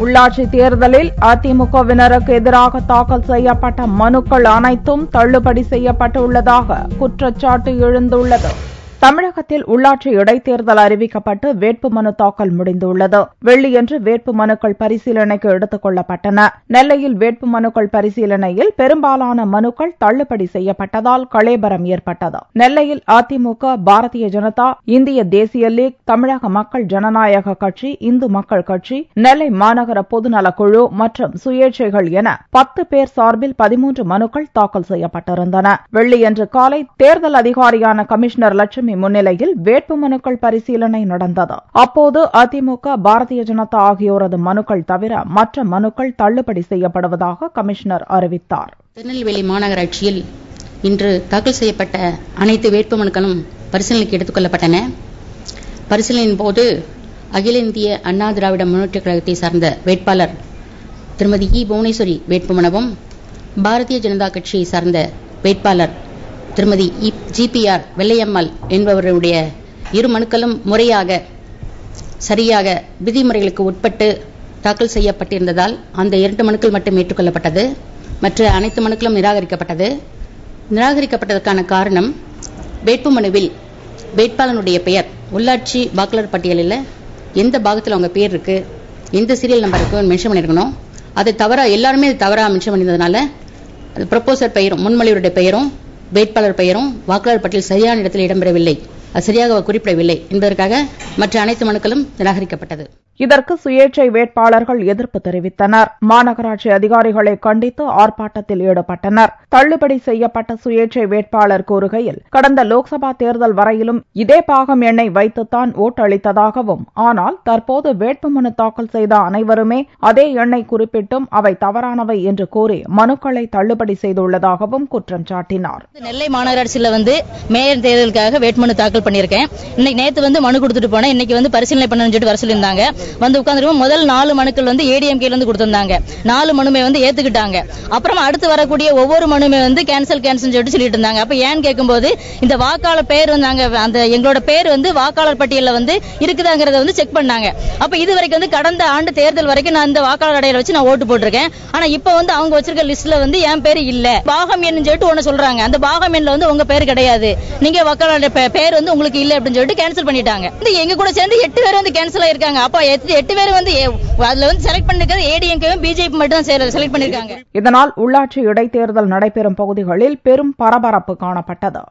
உள்ளாட்சி தேர்தலில் அதிமுகவினருக்கு எதிராக தாக்கல் செய்யப்பட்ட மனுக்கள் அனைத்தும் தள்ளுபடி செய்யப்பட்டுள்ளதாக குற்றச்சாட்டு எழுந்துள்ளது. தமிழகத்தில் உள்ளாட்சி இடைத்தேர்தல் அறிவிக்கப்பட்டு வேட்புமனு தாக்கல் முடிந்துள்ளது. வெள்ளியன்று வேட்புமனுக்கள் பரிசீலனைக்கு எடுத்துக் கொள்ளப்பட்டன. நெல்லையில் வேட்புமனுக்கள் பரிசீலனையில் பெரும்பாலான மனுக்கள் தள்ளுபடி செய்யப்பட்டதால் கலேபரம் ஏற்பட்டது. நெல்லையில் அதிமுக, பாரதிய ஜனதா, இந்திய தேசிய லீக், தமிழக மக்கள் ஜனநாயக கட்சி, இந்து மக்கள் கட்சி, நெல்லை மாநகர பொதுநலக்குழு மற்றும் சுயேட்சைகள் என 10 பேர் சார்பில் 13 மனுக்கள் தாக்கல் செய்யப்பட்டிருந்தன. வெள்ளியன்று காலை தேர்தல் அதிகாரியான கமிஷனர் லட்சுமி முன்னிலையில் வேட்புமனுக்கள் பரிசீலனை நடந்தது. அப்போது அதிமுக, பாரதிய ஜனதா ஆகியோரது மனுக்கள் தவிர மற்ற மனுக்கள் தள்ளுபடி செய்யப்படுவதாக கமிஷனர் அறிவித்தார். திருநெல்வேலி மாநகராட்சியில் இன்று தாக்கல் செய்யப்பட்ட அனைத்து வேட்புமனுக்களும் பரிசீலனைக்கு எடுத்துக் கொள்ளப்பட்டன. பரிசீலனையின் போது அகில இந்திய அண்ணா திராவிட முன்னேற்றக் கழகத்தை சார்ந்த வேட்பாளர் திருமதி இ. புவனேஸ்வரி வேட்புமனுவும், பாரதிய ஜனதா கட்சியை சார்ந்த வேட்பாளர் திருமதி GPR வெள்ளையம்மாள் என்பவருடைய இரு மனுக்களும் முறையாக சரியாக விதிமுறைகளுக்கு உட்பட்டு தாக்கல் செய்யப்பட்டிருந்ததால் அந்த 2 மனுக்கள் மட்டும் ஏற்றுக்கொள்ளப்பட்டது. மற்ற அனைத்து மனுக்களும் நிராகரிக்கப்பட்டது. நிராகரிக்கப்பட்டதற்கான காரணம், வேட்புமனுவில் வேட்பாளனுடைய பெயர் உள்ளாட்சி வாக்காளர் பட்டியலில் எந்த பாகத்தில் அவங்க பேர் இருக்கு, எந்த சீரியல் நம்பர் இருக்கு மென்ஷன் பண்ணிருக்கணும். அது தவறா எல்லாருமே தவறா மென்ஷன் பண்ணியிருந்ததுனால ப்ரொபோசர் பெயரும் முன்மொழிவருடைய பெயரும் வேட்பாளர் பெயரும் வாக்காளர் பட்டியல் சரியான இடத்தில் இடம்பெறவில்லை, அது சரியாக குறிப்பிடவில்லை என்பதற்காக மற்ற அனைத்து மனுக்களும் நிராகரிக்கப்பட்டது. இதற்கு சுயேட்சை வேட்பாளர்கள் எதிர்ப்பு தெரிவித்தனர். மாநகராட்சி அதிகாரிகளை கண்டித்து ஆர்ப்பாட்டத்தில் ஈடுபட்டனர். தள்ளுபடி செய்யப்பட்ட சுயேட்சை வேட்பாளர் கூறுகையில், கடந்த லோக்சபா தேர்தல் வரையிலும் இதே பாகம் எண்ணை வைத்துத்தான் ஓட்டளித்ததாகவும், ஆனால் தற்போது வேட்புமனு தாக்கல் செய்த அனைவருமே அதே எண்ணை குறிப்பிட்டும் அவை தவறானவை என்று கூறி மனுக்களை தள்ளுபடி செய்துள்ளதாகவும் குற்றம் சாட்டினார். நெல்லை மாநகராட்சியில் மேயர் தேர்தலுக்காக வேட்புமனு தாக்கல் பண்ணியிருக்கேன். இன்னைக்கு நேற்று மனு கொடுத்துட்டு போனேன். இன்னைக்கு பரிசீலனை பண்ணணும்னு சொல்லிட்டு வர சொல்லியிருந்தாங்க. உட்கார்ந்து முதல் 4 மனுக்கள் ADMK கொடுத்திருந்தாங்க. 4 மனுமே ஏத்துக்கிட்டாங்க. அப்புறமா அடுத்து வரக்கூடிய ஒவ்வொரு மனுமே கேன்சல் சொல்லிட்டு இருந்தாங்க. அப்ப ஏன்னு கேட்கும்போது, இந்த வாக்காளர் பேர் அந்த எங்களோட பேர் வாக்காளர் பட்டியலில் இருக்குதாங்கிறத செக் பண்ணாங்க. அப்ப இது வரைக்கும் கடந்த ஆண்டு தேர்தல் வரைக்கும் நான் இந்த வாக்காளர் அடையாள வச்சு நான் ஓட்டு போட்டிருக்கேன். ஆனா இப்ப அவங்க வச்சிருக்க லிஸ்ட்ல என் பேர் இல்ல, பாகம் எண் சொல்லிட்டு ஒன்னு சொல்றாங்க. அந்த பாகம் எண்ல உங்க பேர் கிடையாது, நீங்க வாக்காளர் பேர் உங்களுக்கு இல்ல அப்படின்னு சொல்லிட்டு கேன்சல் பண்ணிட்டாங்க. எங்க கூட சேர்ந்து 8 பேர் கேன்சல் ஆயிருக்காங்க. அப்ப 8 பேர் அதுல செலக்ட் பண்ணிருக்கிறது ADMK BJP மட்டும் தான் செலக்ட் பண்ணிருக்காங்க. இதனால் உள்ளாட்சி இடைத்தேர்தல் நடைபெறும் பகுதிகளில் பெரும் பரபரப்பு காணப்பட்டது.